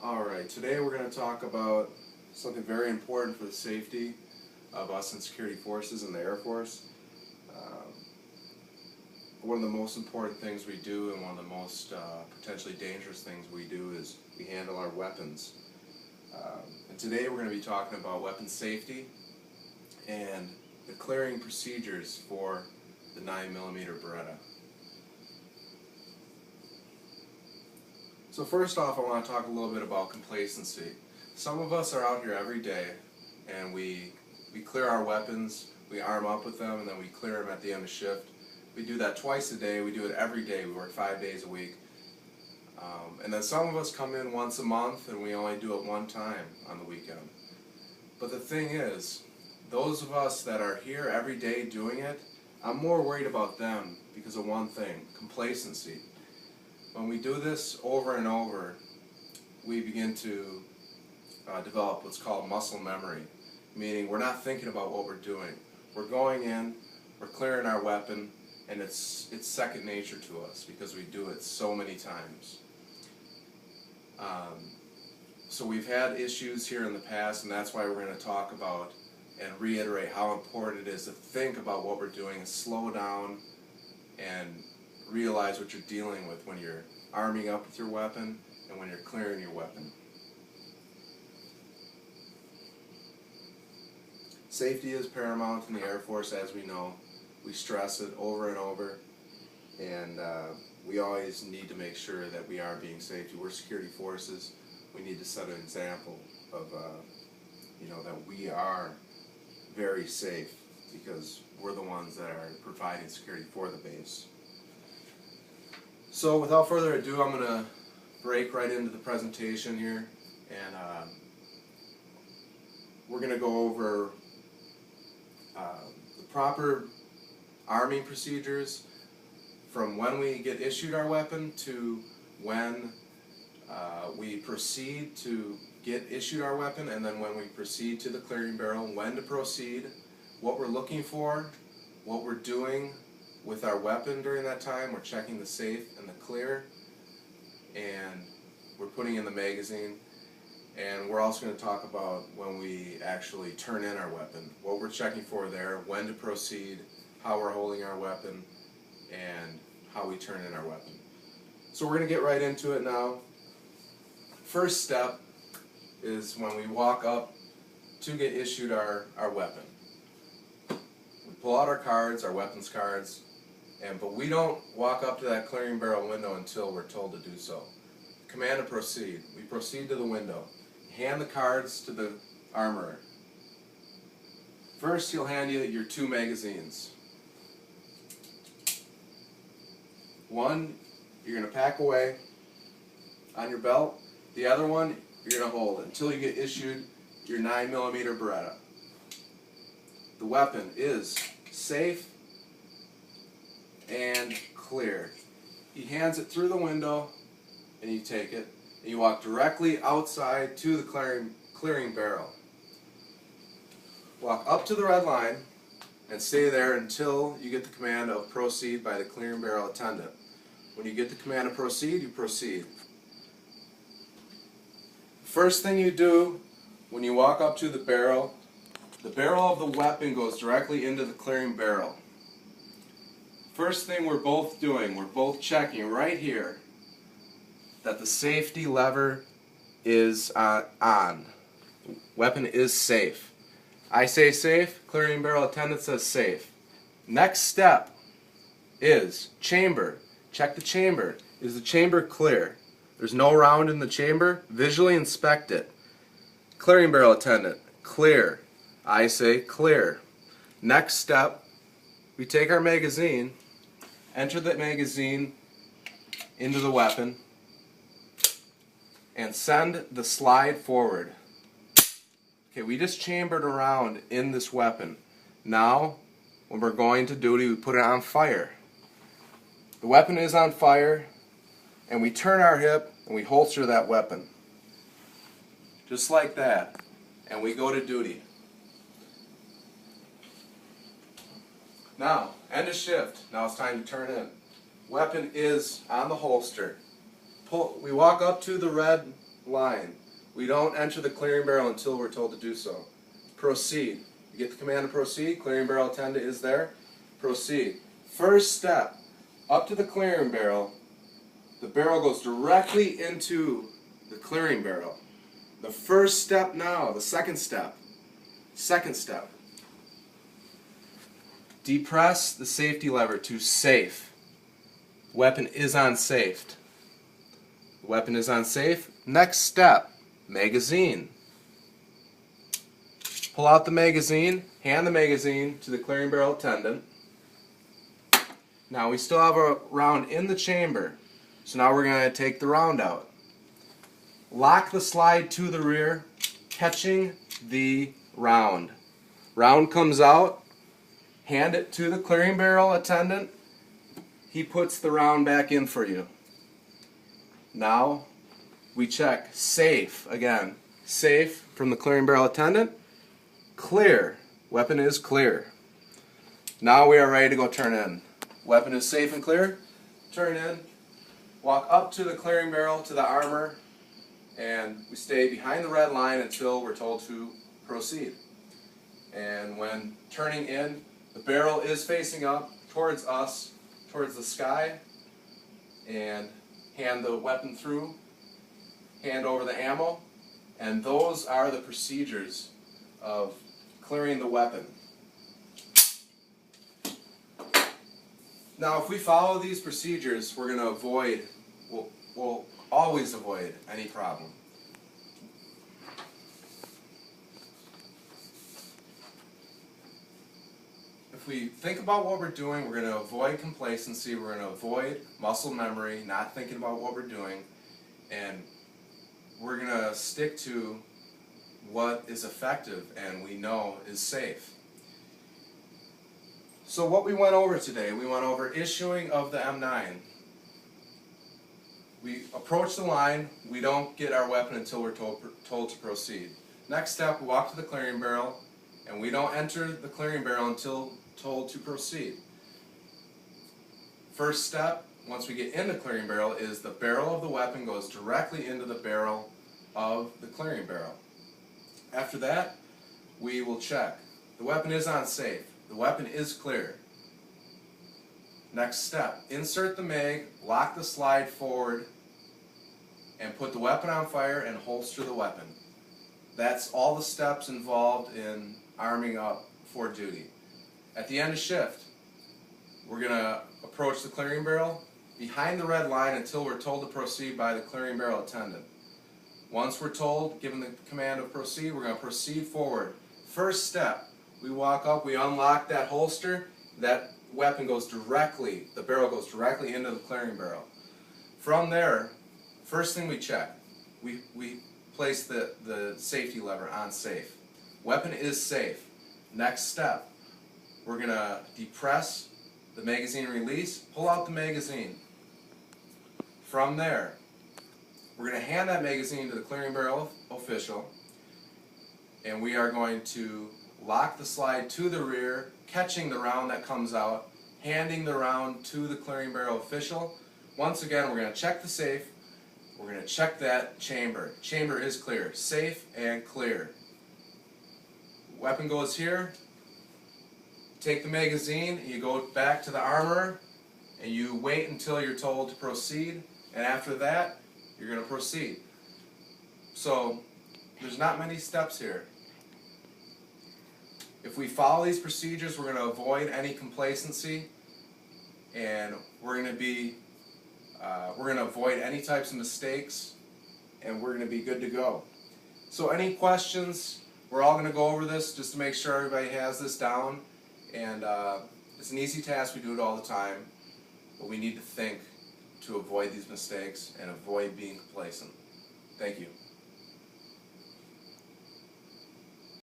Alright, today we're going to talk about something very important for the safety of us in security forces and the Air Force. One of the most important things we do and one of the most potentially dangerous things we do is we handle our weapons. And today we're going to be talking about weapon safety and the clearing procedures for the 9mm Beretta. So first off, I want to talk a little bit about complacency. Some of us are out here every day and we clear our weapons, we arm up with them, and then we clear them at the end of shift. We do that twice a day, we do it every day, we work 5 days a week. And then some of us come in once a month and we only do it one time on the weekend. But the thing is, those of us that are here every day doing it, I'm more worried about them because of one thing: complacency. When we do this over and over, we begin to develop what's called muscle memory, meaning we're not thinking about what we're doing. We're going in, we're clearing our weapon, and it's second nature to us because we do it so many times. So we've had issues here in the past, and that's why we're going to talk about and reiterate how important it is to think about what we're doing and slow down and realize what you're dealing with when you're arming up with your weapon and when you're clearing your weapon. Safety is paramount in the Air Force, as we know. We stress it over and over, and we always need to make sure that we are being safe. We're security forces. We need to set an example of that we are very safe because we're the ones that are providing security for the base. So without further ado, I'm going to break right into the presentation here, and we're going to go over the proper arming procedures from when we get issued our weapon to when we proceed to get issued our weapon, and then when we proceed to the clearing barrel, when to proceed, what we're looking for, what we're doing with our weapon during that time. We're checking the safe and the clear, and we're putting in the magazine, and we're also going to talk about when we actually turn in our weapon, what we're checking for there, when to proceed, how we're holding our weapon, and how we turn in our weapon. So we're going to get right into it now. First step is when we walk up to get issued our weapon. We pull out our cards, our weapons cards, but we don't walk up to that clearing barrel window until we're told to do so. Command to proceed. We proceed to the window. Hand the cards to the armorer. First, he'll hand you your 2 magazines. One you're going to pack away on your belt. The other one you're going to hold until you get issued your 9mm Beretta. The weapon is safe and clear. He hands it through the window, and you take it, and you walk directly outside to the clearing barrel. Walk up to the red line and stay there until you get the command of proceed by the clearing barrel attendant. When you get the command to proceed, you proceed. First thing you do when you walk up to the barrel of the weapon goes directly into the clearing barrel. First thing we're both doing, we're both checking right here that the safety lever is on. Weapon is safe. I say safe, clearing barrel attendant says safe. Next step is chamber. Check the chamber. Is the chamber clear? There's no round in the chamber. Visually inspect it. Clearing barrel attendant, clear. I say clear. Next step, we take our magazine, enter the magazine into the weapon, and send the slide forward. Okay, we just chambered around in this weapon. Now, when we're going to duty, we put it on fire. The weapon is on fire, and we turn our hip and we holster that weapon. Just like that. And we go to duty. Now, end of shift. Now it's time to turn in. Weapon is on the holster. We walk up to the red line. We don't enter the clearing barrel until we're told to do so. Proceed. You get the command to proceed. Clearing barrel attendant is there. Proceed. First step, up to the clearing barrel. The barrel goes directly into the clearing barrel. The first step now, the second step. Second step. Depress the safety lever to safe. The weapon is on safe. The weapon is on safe. Next step, magazine. Pull out the magazine, hand the magazine to the clearing barrel attendant. Now we still have a round in the chamber, so now we're going to take the round out. Lock the slide to the rear, catching the round. Round comes out, hand it to the clearing barrel attendant. He puts the round back in for you. Now we check safe again. Safe from the clearing barrel attendant. Clear. Weapon is clear. Now we are ready to go turn in. Weapon is safe and clear. Turn in. Walk up to the clearing barrel, to the armor, and we stay behind the red line until we're told to proceed. And when turning in, the barrel is facing up towards us, towards the sky, and hand the weapon through, hand over the ammo, and those are the procedures of clearing the weapon. Now if we follow these procedures, we're going to avoid, we'll always avoid any problem. If we think about what we're doing, we're going to avoid complacency, we're going to avoid muscle memory, not thinking about what we're doing, and we're going to stick to what is effective and we know is safe. So what we went over today, we went over issuing of the M9. We approach the line, we don't get our weapon until we're told to proceed. Next step, we walk to the clearing barrel, and we don't enter the clearing barrel until told to proceed. First step, once we get in the clearing barrel, is the barrel of the weapon goes directly into the barrel of the clearing barrel. After that, we will check. The weapon is on safe. The weapon is clear. Next step, insert the mag, lock the slide forward, and put the weapon on fire and holster the weapon. That's all the steps involved in arming up for duty. At the end of shift, we're going to approach the clearing barrel behind the red line until we're told to proceed by the clearing barrel attendant. Once we're told, given the command of proceed, we're going to proceed forward. First step, we walk up, we unlock that holster, that weapon goes directly, the barrel goes directly into the clearing barrel. From there, first thing we check, we place the safety lever on safe. Weapon is safe. Next step, we're going to depress the magazine release, pull out the magazine. From there, we're going to hand that magazine to the clearing barrel official, and we are going to lock the slide to the rear, catching the round that comes out, handing the round to the clearing barrel official. Once again, we're going to check the safe. We're going to check that chamber. Chamber is clear. Safe and clear. Weapon goes here. Take the magazine, you go back to the armorer, and you wait until you're told to proceed, and after that, you're going to proceed. So, there's not many steps here. If we follow these procedures, we're going to avoid any complacency, and we're going to avoid any types of mistakes, and we're going to be good to go. So any questions? We're all going to go over this just to make sure everybody has this down, and it's an easy task. We do it all the time, but we need to think to avoid these mistakes and avoid being complacent. Thank you.